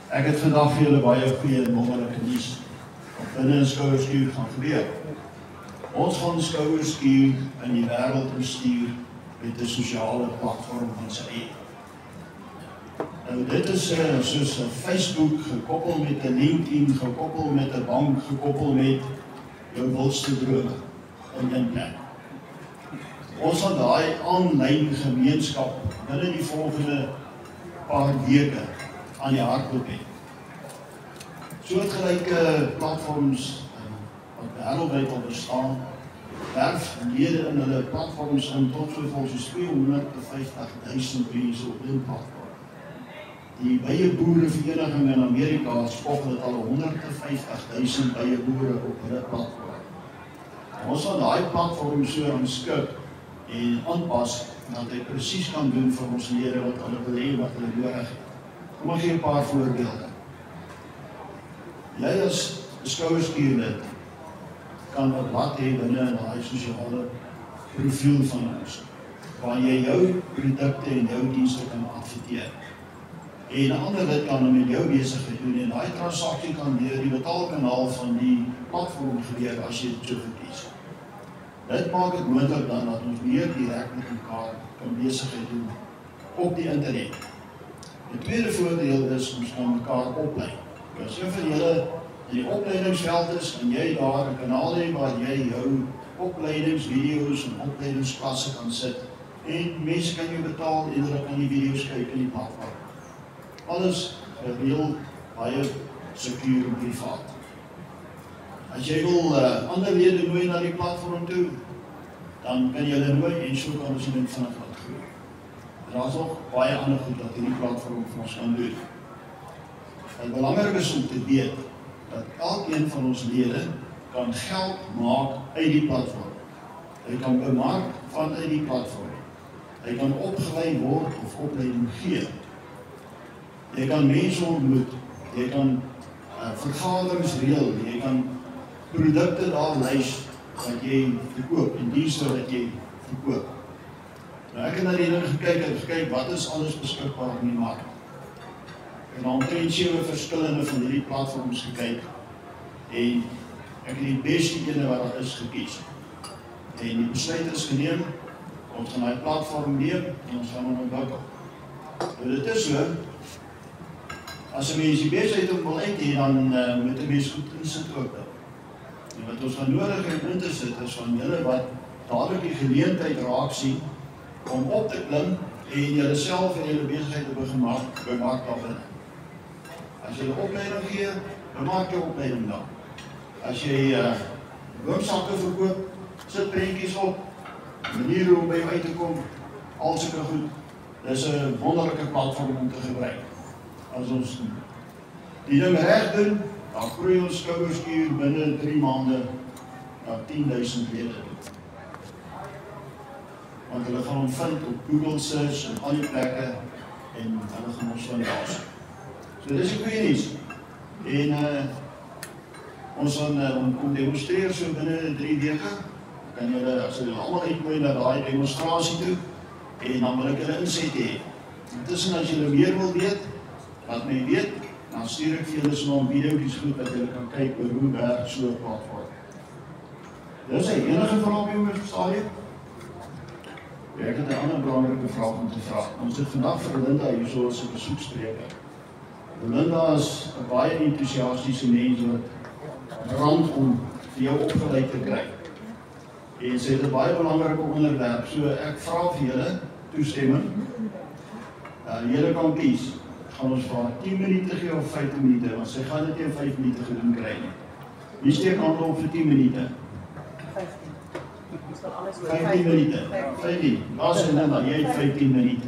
Ek het vandag vir julle baie goeie en wonderlike nuus wat binne in Skouerskuur gaan gebeur. Ons gaan Skouerskuur in die wêreld bestuur met 'n sosiale platform van sy eie. Nou dit is soos 'n Facebook gekoppel met 'n LinkedIn, gekoppel met 'n bank, gekoppel met jou wildste drome in een plek. Ons gaan daai aanlyn gemeenskap binne die volgende paar weke aan die hart loop hê. Soortgelyke platforms wat wêreldwyd al bestaan, werf lede in hulle platforms in tot soos 250.000 mense op een platform. Die bijenboerenvereniging in Amerika spog dit al 150.000 bijenboere op hulle platform. Ons sal daai platform so aanskik en aanpas dat hy presies kan doen vir ons lede wat hulle wil hê, wat hulle nodig het. Kom ek gee 'n paar voorbeelde. Jy as Skouerskuurlid kan 'n blad hê binne in daai sosiale profiel van ons, waar jy jou produkte en jou dienste kan adverteer. En 'n ander lid kan met jou besigheid doen en daai transaksie kan deur die betaalkanaal van die platform gebeur as jy dit so verkies. Dit maak dit moontlik dan dat ons meer direk met mekaar kan besigheid doen op die internet. Die tweede voordeel is ons kan mekaar oplei. As jy van julle in die opleidingsveld is en jy daar 'n kanaal het waar jy jou opleidingsvideo's en opleidingsklasse kan sit en mense kan jou betaal en hulle kan die video's kyk in die platform. Alles gereeld baie sekuur en privaat. As jy wil ander lede nooi na die platform toe, dan kan jy hulle nooi en so kan ons dit vinnig laat groei. Daar is nog baie ander goed wat hierdie platform vir ons kan doen. Het belangrik is om te weet dat elkeen van ons lede kan geld maak uit die platform. Hy kan bemaak vanuit die platform. Hy kan opgelei word of opleiding gee. Jy kan mense ontmoet, jy kan vergaderings reël, jy kan produkte daar lys wat jy verkoop en dienste wat jy verkoop. Nou ek het na die ding gekyk wat is alles beskikbaar in die mark. En dan omtrent 7 verskillende van hierdie platforms gekyk en ek het die beste ene wat daar is gekies. En die besluit is geneem, ons gaan die platform neem en ons gaan hom ontwikkel. Nou dit is so, as 'n mens die besigheid om wil uit hê, dan moet 'n mens goed insit ook. En wat ons gaan nodig hê in te sit is van julle wat dadelik die geleentheid raak sien om op te klim en julle self en julle besigheid te begin bemaak daarin. As jy 'n opleiding gee, bemaak jou opleiding dan. As jy boomsakke verkoop, sit prentjies op, maniere om by jou uit te kom, al sulke goed. Dis 'n wonderlike platform om te gebruik. As ons die ding reg doen, dan groei ons Skouerskuur binne 3 maande na 10.000 lede toe. Want hulle gaan hom vind op Google search en al die plekke en hulle gaan ons van daar sien. So dis die goeie nuus. En ons gaan kom demonstreer so binne 3 weke. Kan julle, as julle almal uitnooi na daai demonstrasie toe en dan wil ek julle inset hê. Intussen as julle meer wil weet, laat my weet, dan stuur ek vir julle so 'n videoetjies goed dat julle kan kyk oor hoe werk so 'n platform. Dis enige vraag by my stadium? Ek het 'n ander belangrike vraag om te vra. Ons het vandag vir Linda hier so as 'n besoekspreker. Linda is 'n baie entoesiastiese mens wat brand om vir jou opgeleid te kry. En sy het 'n baie belangrike onderwerp, so ek vra vir julle toestemming. Julle kan kies. Gaan ons vir 10 minute gee of 15 minute, want sy gaan dit in 5 minute gedoen kry nie. Wie steek hande op vir 10 minute? 15 minute. 15. Waar is Linda? Jy het 15 minute.